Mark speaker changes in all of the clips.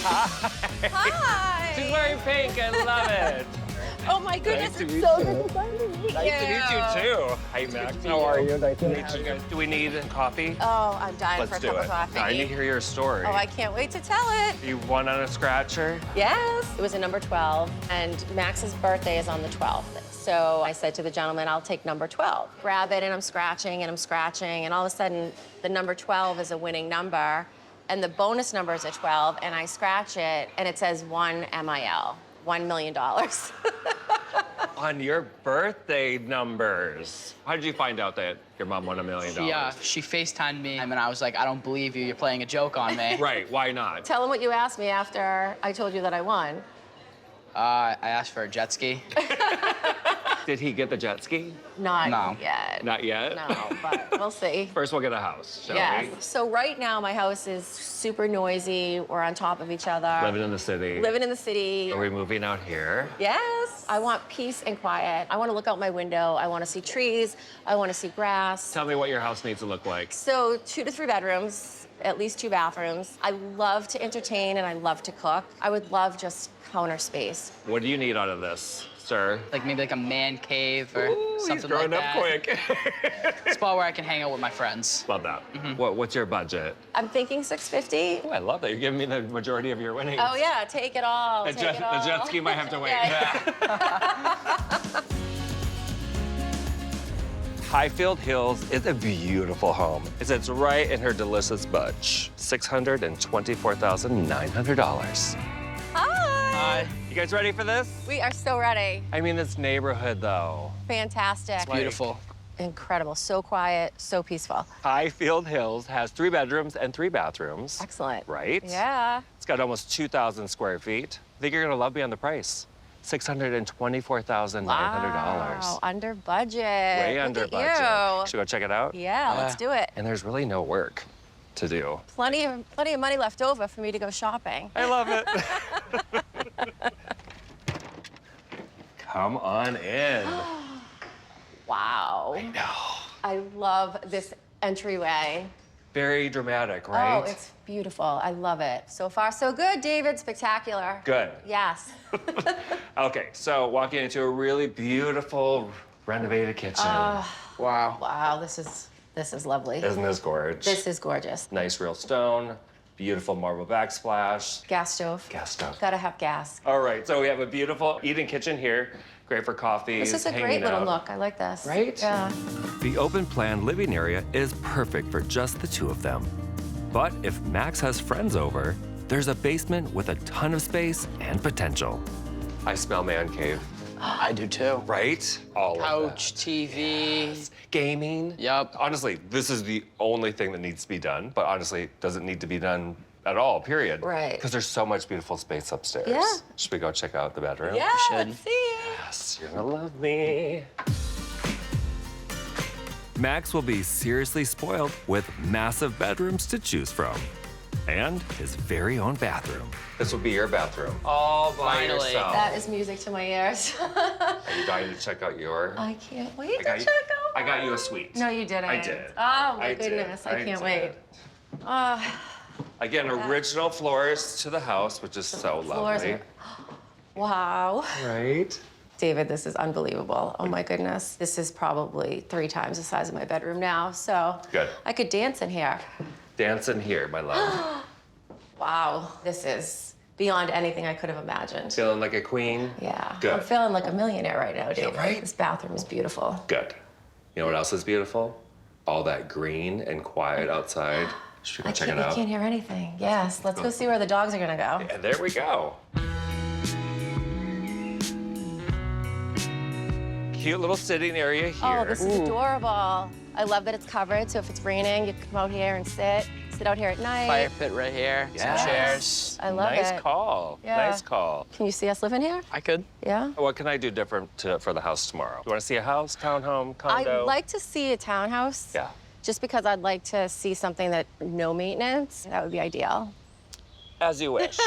Speaker 1: Hi.
Speaker 2: She's wearing pink. I love it.
Speaker 1: Oh my goodness,
Speaker 2: Nice to
Speaker 1: it's
Speaker 2: meet
Speaker 1: so
Speaker 2: you.
Speaker 1: good to meet you.
Speaker 2: Nice to meet you, too. Hi, Max. How are you? Nice to meet you. Do we need coffee?
Speaker 1: Oh, I'm dying
Speaker 2: Let's
Speaker 1: for a
Speaker 2: do
Speaker 1: cup of
Speaker 2: it.
Speaker 1: coffee.
Speaker 2: I need to hear your story.
Speaker 1: Oh, I can't wait to tell it.
Speaker 2: You won on a scratcher?
Speaker 1: Yes. It was a number 12, and Max's birthday is on the 12th. So I said to the gentleman, I'll take number 12. Grab it, and I'm scratching, and all of a sudden, the number 12 is a winning number, and the bonus number is a 12, and I scratch it, and it says 1 MIL, $1 million.
Speaker 2: On your birthday numbers. How did you find out that your mom won $1 million?
Speaker 3: She FaceTimed me, and I was like, I don't believe you. You're playing a joke on me.
Speaker 2: Right, why not?
Speaker 1: Tell him what you asked me after I told you that I won.
Speaker 3: I asked for a jet ski.
Speaker 2: Did he get the jet ski?
Speaker 1: Not yet.
Speaker 2: Not yet?
Speaker 1: No, but we'll see.
Speaker 2: First, we'll get a house, shall
Speaker 1: Yes.
Speaker 2: we?
Speaker 1: So right now, my house is super noisy. We're on top of each other.
Speaker 2: Living in the city.
Speaker 1: Living in the city.
Speaker 2: Are we moving out here?
Speaker 1: Yes. I want peace and quiet. I want to look out my window. I want to see trees. I want to see grass.
Speaker 2: Tell me what your house needs to look like.
Speaker 1: So 2 to 3 bedrooms, at least 2 bathrooms. I love to entertain and I love to cook. I would love just counter space.
Speaker 2: What do you need out of this, sir?
Speaker 3: Like maybe like a man cave or something
Speaker 2: He's growing
Speaker 3: like
Speaker 2: up
Speaker 3: that.
Speaker 2: quick.
Speaker 3: A spot where I can hang out with my friends.
Speaker 2: Love that. What's your budget?
Speaker 1: I'm thinking 650.
Speaker 2: Oh, I love that. You're giving me the majority of your winnings.
Speaker 1: Oh yeah, take it all.
Speaker 2: The
Speaker 1: take it all.
Speaker 2: jet ski might have to wait.
Speaker 1: Yeah.
Speaker 2: Highfield Hills is a beautiful home. It sits right in her delicious budge. $624,900.
Speaker 1: Hi.
Speaker 2: You guys ready for this?
Speaker 1: We are so ready.
Speaker 2: I mean, this neighborhood, though.
Speaker 1: Fantastic.
Speaker 3: Beautiful.
Speaker 1: Incredible. So quiet, so peaceful.
Speaker 2: Highfield Hills has 3 bedrooms and 3 bathrooms.
Speaker 1: Excellent.
Speaker 2: Right?
Speaker 1: Yeah.
Speaker 2: It's got almost 2,000 square feet. I think you're gonna love me on the price. $624,900.
Speaker 1: Wow, under budget.
Speaker 2: Way
Speaker 1: Look
Speaker 2: under
Speaker 1: at
Speaker 2: budget.
Speaker 1: You.
Speaker 2: Should we go check it out?
Speaker 1: Yeah, let's do it.
Speaker 2: And there's really no work to do.
Speaker 1: Plenty of money left over for me to go shopping.
Speaker 2: I love it. Come on in.
Speaker 1: Wow.
Speaker 2: I know.
Speaker 1: I love this entryway.
Speaker 2: Very dramatic, right?
Speaker 1: Oh, it's beautiful. I love it. So far, so good, David. Spectacular.
Speaker 2: Good.
Speaker 1: Yes.
Speaker 2: Okay, so walking into a really beautiful renovated kitchen.
Speaker 3: Wow.
Speaker 1: Wow, this is lovely.
Speaker 2: Isn't this gorgeous?
Speaker 1: This is gorgeous.
Speaker 2: Nice real stone, beautiful marble backsplash.
Speaker 1: Gas stove.
Speaker 2: Gas stove.
Speaker 1: Gotta have gas.
Speaker 2: All right, so we have a beautiful eating kitchen here. Great for coffee.
Speaker 1: This is a great little nook. I like this.
Speaker 2: Right?
Speaker 1: Yeah.
Speaker 4: The open-plan living area is perfect for just the 2 of them. But if Max has friends over, there's a basement with a ton of space and potential.
Speaker 2: I smell man cave.
Speaker 3: I do too.
Speaker 2: Right? All
Speaker 3: Couch,
Speaker 2: of that.
Speaker 3: TV.
Speaker 2: Gaming.
Speaker 3: Yep.
Speaker 2: Honestly, this is the only thing that needs to be done, but honestly, doesn't need to be done at all, period.
Speaker 1: Right.
Speaker 2: Because there's so much beautiful space upstairs.
Speaker 1: Yeah.
Speaker 2: Should we go check out the bedroom?
Speaker 1: Yeah,
Speaker 3: should.
Speaker 1: let's see.
Speaker 2: Yes, you're gonna love me.
Speaker 4: Max will be seriously spoiled with massive bedrooms to choose from and his very own bathroom.
Speaker 2: This will be your bathroom. All by
Speaker 3: Finally.
Speaker 2: yourself.
Speaker 1: That is music to my ears.
Speaker 2: Are you dying to check out your?
Speaker 1: I can't wait to
Speaker 2: got
Speaker 1: check
Speaker 2: you,
Speaker 1: out.
Speaker 2: I got you a suite.
Speaker 1: No, you didn't.
Speaker 2: I did.
Speaker 1: Oh, my
Speaker 2: I did.
Speaker 1: goodness. I can't
Speaker 2: did.
Speaker 1: wait.
Speaker 2: Again, original floors to the house, which is so
Speaker 1: Floors
Speaker 2: lovely.
Speaker 1: are... Wow.
Speaker 2: Right?
Speaker 1: David, this is unbelievable. Oh my goodness. This is probably 3 times the size of my bedroom now, so.
Speaker 2: Good.
Speaker 1: I could dance in here.
Speaker 2: Dance in here, my love.
Speaker 1: Wow, this is beyond anything I could have imagined.
Speaker 2: Feeling like a queen?
Speaker 1: Yeah.
Speaker 2: Good.
Speaker 1: I'm feeling like a millionaire right now, David.
Speaker 2: right?
Speaker 1: This bathroom is beautiful.
Speaker 2: Good. You know what else is beautiful? All that green and quiet outside. Should we go check it
Speaker 1: You
Speaker 2: out?
Speaker 1: can't hear anything. Yes, let's go see where the dogs are gonna go.
Speaker 2: And there we go. Cute little sitting area here.
Speaker 1: Oh, this is adorable. I love that it's covered, so if it's raining, you can come out here and sit out here at night.
Speaker 3: Fire pit right here.
Speaker 2: Yes.
Speaker 3: Some chairs.
Speaker 1: I love
Speaker 2: nice
Speaker 1: it.
Speaker 2: call.
Speaker 1: Yeah.
Speaker 2: Nice call.
Speaker 1: Can you see us living here?
Speaker 3: I could.
Speaker 1: Yeah?
Speaker 2: What can I do different for the house tomorrow? You want to see a house, townhome, condo?
Speaker 1: I'd like to see a townhouse.
Speaker 2: Yeah.
Speaker 1: Just because I'd like to see something that no maintenance. That would be ideal.
Speaker 2: As you wish.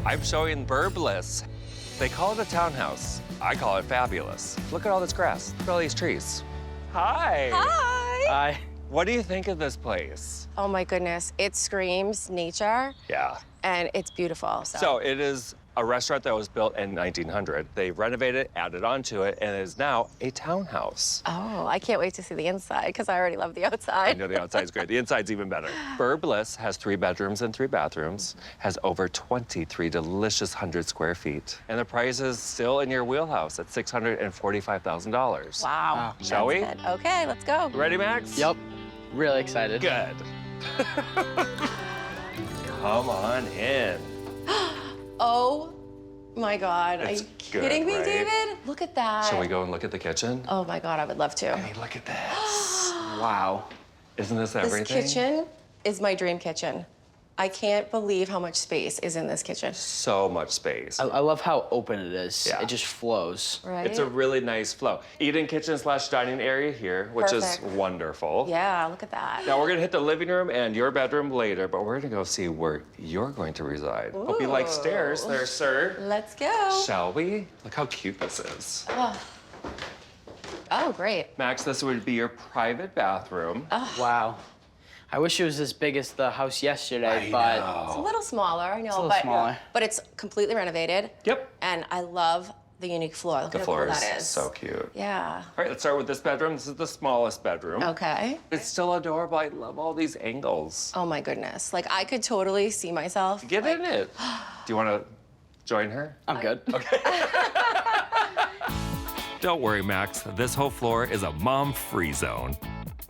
Speaker 2: I'm showing Burr Bliss. They call it a townhouse. I call it fabulous. Look at all this grass. Look at all these trees. Hi.
Speaker 1: Hi.
Speaker 2: What do you think of this place?
Speaker 1: Oh my goodness, it screams nature.
Speaker 2: Yeah.
Speaker 1: and it's beautiful.
Speaker 2: So it is a restaurant that was built in 1900. They renovated it, added onto it, and it is now a townhouse.
Speaker 1: Oh, I can't wait to see the inside because I already love the
Speaker 2: I
Speaker 1: outside.
Speaker 2: know the outside's great. The inside's even better. Burr Bliss has 3 bedrooms and 3 bathrooms, has over 23 delicious 100 square feet, and the price is still in your wheelhouse at $645,000.
Speaker 1: Wow.
Speaker 2: Shall we?
Speaker 1: That's it. Okay, let's go.
Speaker 2: Ready, Max?
Speaker 3: Yep. Really excited.
Speaker 2: Good. Come on in.
Speaker 1: Oh my God.
Speaker 2: It's
Speaker 1: Are you
Speaker 2: good,
Speaker 1: kidding me,
Speaker 2: right?
Speaker 1: David? Look at that.
Speaker 2: Shall we go and look at the kitchen?
Speaker 1: Oh my God, I would love to.
Speaker 2: I mean, look at this.
Speaker 3: Wow.
Speaker 2: Isn't this
Speaker 1: This
Speaker 2: everything?
Speaker 1: kitchen is my dream kitchen. I can't believe how much space is in this kitchen.
Speaker 2: So much space.
Speaker 3: I love how open it is.
Speaker 2: Yeah.
Speaker 3: It just flows.
Speaker 1: Right?
Speaker 2: It's a really nice flow. Eat-in kitchen / dining area here, which is
Speaker 1: Perfect.
Speaker 2: wonderful.
Speaker 1: Yeah, look at that.
Speaker 2: Now we're gonna hit the living room and your bedroom later, but we're gonna go see where you're going to reside. Hope you like stairs there, sir.
Speaker 1: Let's go.
Speaker 2: Shall we? Look how cute this is.
Speaker 1: Oh, great.
Speaker 2: Max, this would be your private bathroom.
Speaker 3: Wow. I wish it was as big as the house yesterday, but
Speaker 1: It's a little smaller, I know,
Speaker 3: a little
Speaker 1: but
Speaker 3: smaller.
Speaker 1: but it's completely renovated.
Speaker 2: Yep.
Speaker 1: And I love the unique floor. Look
Speaker 2: The
Speaker 1: at how
Speaker 2: floor
Speaker 1: cool
Speaker 2: is
Speaker 1: that is.
Speaker 2: so cute.
Speaker 1: Yeah.
Speaker 2: All right, let's start with this bedroom. This is the smallest bedroom.
Speaker 1: Okay.
Speaker 2: It's still adorable. I love all these angles.
Speaker 1: Oh my goodness. Like I could totally see myself.
Speaker 2: Get
Speaker 1: like,
Speaker 2: in it. Do you want to join her?
Speaker 3: I'm good.
Speaker 4: Don't worry, Max. This whole floor is a mom-free zone.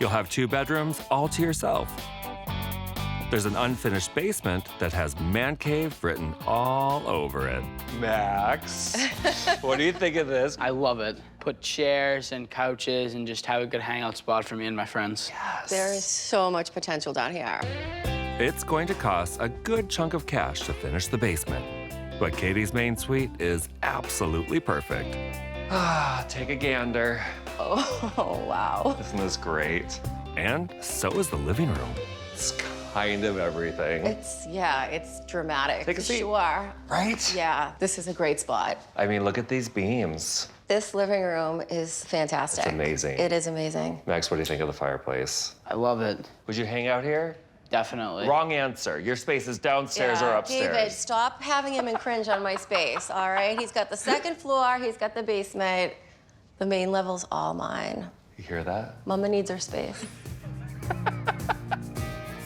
Speaker 4: You'll have 2 bedrooms all to yourself. There's an unfinished basement that has man cave written all over it.
Speaker 2: Max, what do you think of this?
Speaker 3: I love it. Put chairs and couches and just have a good hangout spot for me and my friends.
Speaker 1: There is so much potential down here.
Speaker 4: It's going to cost a good chunk of cash to finish the basement, but Katie's main suite is absolutely perfect.
Speaker 2: Take a gander.
Speaker 1: Oh, wow.
Speaker 2: Isn't this great?
Speaker 4: And so is the living room.
Speaker 2: It's kind of everything.
Speaker 1: It's dramatic.
Speaker 2: Take a
Speaker 1: for
Speaker 2: seat.
Speaker 1: Sure.
Speaker 2: Right?
Speaker 1: Yeah, this is a great spot.
Speaker 2: I mean, look at these beams.
Speaker 1: This living room is fantastic.
Speaker 2: It's amazing.
Speaker 1: It is amazing.
Speaker 2: Max, what do you think of the fireplace?
Speaker 3: I love it.
Speaker 2: Would you hang out here?
Speaker 3: Definitely.
Speaker 2: Wrong answer. Your space is downstairs or upstairs.
Speaker 1: David, stop having him cringe on my space, all right? He's got the second floor, he's got the basement. The main level's all mine.
Speaker 2: You hear that?
Speaker 1: Mama needs her space.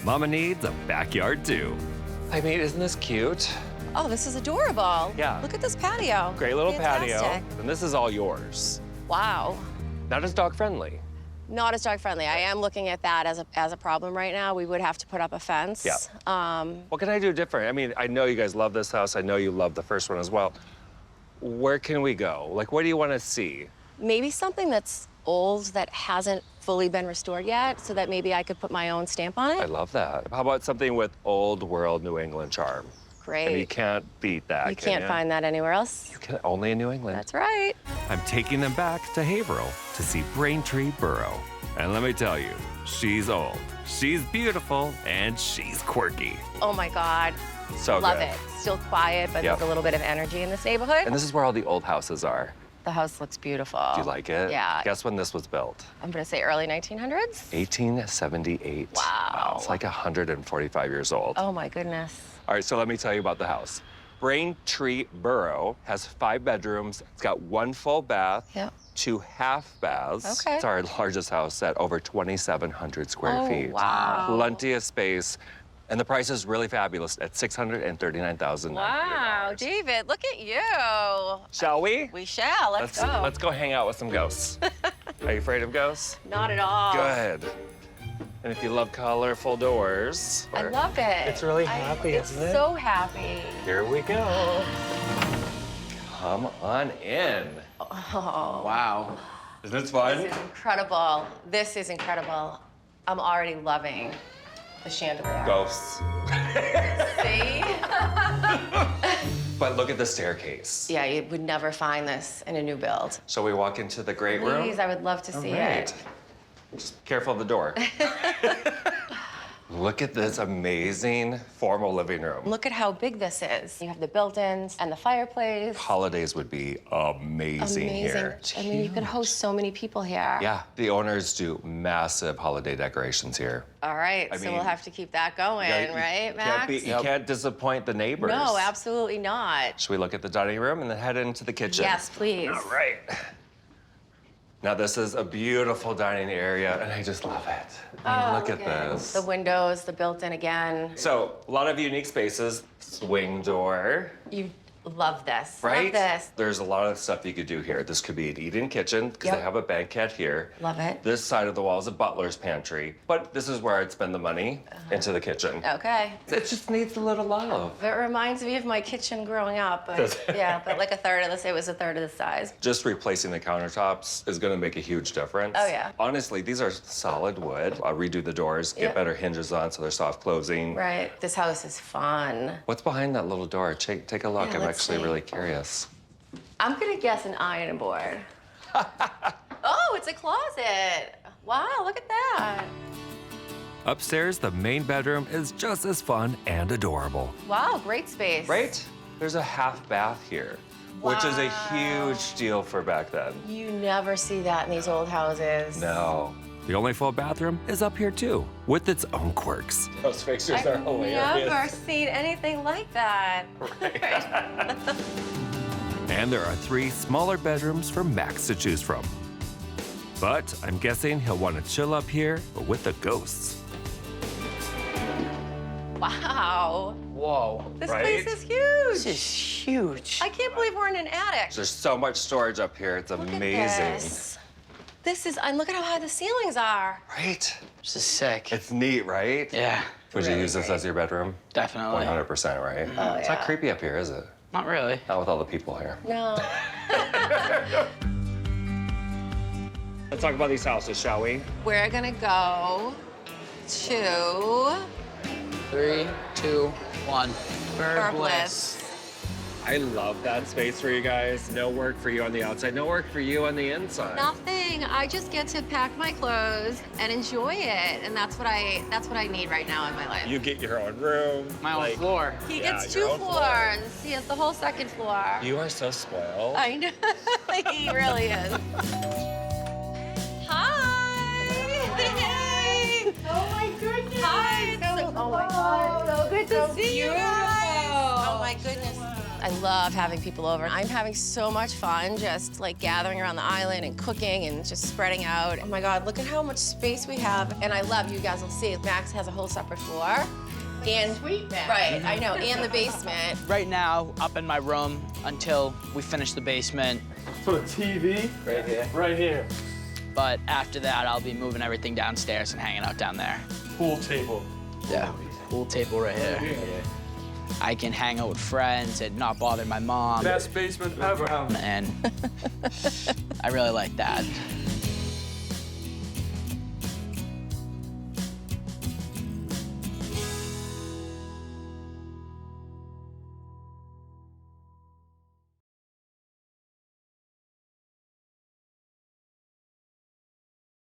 Speaker 4: Mama needs a backyard too.
Speaker 2: I mean, isn't this cute?
Speaker 1: Oh, this is adorable.
Speaker 2: Yeah.
Speaker 1: Look at this patio.
Speaker 2: Great little
Speaker 1: Fantastic.
Speaker 2: patio. And this is all yours.
Speaker 1: Wow.
Speaker 2: Not as dog friendly.
Speaker 1: Not as dog friendly. I am looking at that as a problem right now. We would have to put up a fence.
Speaker 2: Yeah. What can I do different? I mean, I know you guys love this house. I know you love the first one as well. Where can we go? Like, what do you want to see?
Speaker 1: Maybe something that's old that hasn't fully been restored yet, so that maybe I could put my own stamp on
Speaker 2: I
Speaker 1: it.
Speaker 2: love that. How about something with old world New England charm?
Speaker 1: Great.
Speaker 2: I mean, you can't beat that,
Speaker 1: You
Speaker 2: can
Speaker 1: can't find that anywhere else.
Speaker 2: You can only in New England.
Speaker 1: That's right.
Speaker 4: I'm taking them back to Haverhill to see Braintree burrow. And let me tell you, she's old, she's beautiful, and she's quirky.
Speaker 1: Oh my God.
Speaker 2: So
Speaker 1: Love
Speaker 2: good.
Speaker 1: it. Still quiet, but
Speaker 2: Yep.
Speaker 1: there's a little bit of energy in this neighborhood.
Speaker 2: And this is where all the old houses are.
Speaker 1: The house looks beautiful.
Speaker 2: Do you like it?
Speaker 1: Yeah.
Speaker 2: Guess when this was built?
Speaker 1: I'm gonna say early 1900s.
Speaker 2: 1878.
Speaker 1: Wow.
Speaker 2: It's like 145 years old.
Speaker 1: Oh my goodness.
Speaker 2: All right, so let me tell you about the house. Braintree Burrow has 5 bedrooms. It's got 1 full bath,
Speaker 1: Yep.
Speaker 2: 2 half baths.
Speaker 1: Okay.
Speaker 2: It's our largest house at over 2,700 square
Speaker 1: Oh,
Speaker 2: feet.
Speaker 1: wow.
Speaker 2: Plenty of space. And the price is really fabulous at $639,000.
Speaker 1: Wow, David, look at you.
Speaker 2: Shall we?
Speaker 1: We shall. Let's go.
Speaker 2: Let's go hang out with some ghosts. Are you afraid of ghosts?
Speaker 1: Not at all.
Speaker 2: Good. And if you love colorful doors,
Speaker 1: I love it.
Speaker 2: It's really happy,
Speaker 1: it's
Speaker 2: isn't it?
Speaker 1: so happy.
Speaker 2: Here we go. Come on in.
Speaker 3: Wow.
Speaker 2: Isn't it fun?
Speaker 1: This is incredible. This is incredible. I'm already loving the chandelier.
Speaker 2: Ghosts.
Speaker 1: See?
Speaker 2: But look at the staircase.
Speaker 1: Yeah, you would never find this in a new build.
Speaker 2: Shall we walk into the great room?
Speaker 1: Please, I would love to see
Speaker 2: All right.
Speaker 1: it.
Speaker 2: Just careful of the door. Look at this amazing formal living room.
Speaker 1: Look at how big this is. You have the built-ins and the fireplace.
Speaker 2: Holidays would be amazing here.
Speaker 1: I mean, you could host so many people here.
Speaker 2: Yeah, the owners do massive holiday decorations here.
Speaker 1: All right, so
Speaker 2: mean,
Speaker 1: we'll have to keep that going, right, Max?
Speaker 2: You can't disappoint the neighbors.
Speaker 1: No, absolutely not.
Speaker 2: Should we look at the dining room and then head into the kitchen?
Speaker 1: Yes, please.
Speaker 2: All right. Now, this is a beautiful dining area, and I just love it. I mean, look at this.
Speaker 1: The windows, the built-in again.
Speaker 2: So, a lot of unique spaces. Swing door.
Speaker 1: You love this.
Speaker 2: Right?
Speaker 1: Love this.
Speaker 2: There's a lot of stuff you could do here. This could be an eat-in kitchen, because they
Speaker 1: Yep.
Speaker 2: have a banquette here.
Speaker 1: Love it.
Speaker 2: This side of the wall is a butler's pantry. But this is where I'd spend the money, into the kitchen.
Speaker 1: Okay.
Speaker 2: It just needs a little love.
Speaker 1: It reminds me of my kitchen growing up, but yeah, but like it was a third of the size.
Speaker 2: Just replacing the countertops is gonna make a huge difference.
Speaker 1: Oh, yeah.
Speaker 2: Honestly, these are solid wood. I'll redo the doors, get
Speaker 1: Yep.
Speaker 2: better hinges on so they're soft closing.
Speaker 1: Right. This house is fun.
Speaker 2: What's behind that little door? Take a look.
Speaker 1: Yeah,
Speaker 2: I'm
Speaker 1: let's
Speaker 2: actually
Speaker 1: see.
Speaker 2: really curious.
Speaker 1: I'm gonna guess an iron board. Oh, it's a closet. Wow, look at that.
Speaker 4: Upstairs, the main bedroom is just as fun and adorable.
Speaker 1: Wow, great space.
Speaker 2: Right? There's a half bath here, which is a huge deal for back then.
Speaker 1: You never see that in these old houses.
Speaker 2: No.
Speaker 4: The only full bathroom is up here too, with its own quirks.
Speaker 2: Those pictures are
Speaker 1: I've
Speaker 2: hilarious.
Speaker 1: never seen anything like that.
Speaker 4: And there are 3 smaller bedrooms for Max to choose from. But I'm guessing he'll want to chill up here with the ghosts.
Speaker 1: Wow.
Speaker 3: Whoa.
Speaker 1: This
Speaker 2: Right?
Speaker 1: place is huge.
Speaker 3: This is huge.
Speaker 1: I can't believe we're in an attic.
Speaker 2: There's so much storage up here. It's
Speaker 1: Look at
Speaker 2: amazing.
Speaker 1: this. And look at how high the ceilings are.
Speaker 2: Right?
Speaker 3: This is sick.
Speaker 2: It's neat, right?
Speaker 3: Yeah,
Speaker 2: Would you
Speaker 1: really
Speaker 2: use this
Speaker 1: great.
Speaker 2: as your bedroom?
Speaker 3: definitely.
Speaker 2: 100%, right?
Speaker 1: Oh,
Speaker 2: It's
Speaker 1: yeah.
Speaker 2: not creepy up here, is it?
Speaker 3: Not really.
Speaker 2: Not with all the people here.
Speaker 1: No.
Speaker 2: Let's talk about these houses, shall we?
Speaker 1: We're gonna go to
Speaker 3: 3, 2, 1.
Speaker 1: Burr Bliss.
Speaker 2: I love that space for you guys. No work for you on the outside, no work for you on the inside.
Speaker 1: Nothing. I just get to pack my clothes and enjoy it, and that's what I need right now in my life.
Speaker 2: You get your own room.
Speaker 3: My own floor.
Speaker 1: He
Speaker 2: Yeah,
Speaker 1: gets
Speaker 2: your
Speaker 1: 2
Speaker 2: own floor.
Speaker 1: floors. He has the whole 2nd floor.
Speaker 2: You are so spoiled.
Speaker 1: I know. He really is. Hi. Hey.
Speaker 5: Oh my goodness.
Speaker 1: Hi. Oh my God. So good to see you guys. Oh my goodness. I love having people over. I'm having so much fun just like gathering around the island and cooking and just spreading out. Oh my God, look at how much space we have. And I love, you guys will see, Max has a whole separate floor. And
Speaker 5: Sweet Max.
Speaker 1: right, I know, and the basement.
Speaker 3: Right now, up in my room until we finish the basement.
Speaker 6: So the TV?
Speaker 3: Right here.
Speaker 6: Right here.
Speaker 3: But after that, I'll be moving everything downstairs and hanging out down there.
Speaker 6: Pool table.
Speaker 3: Yeah. Pool table right here. I can hang out with friends and not bother my mom.
Speaker 6: Best basement ever.
Speaker 3: And I really like that.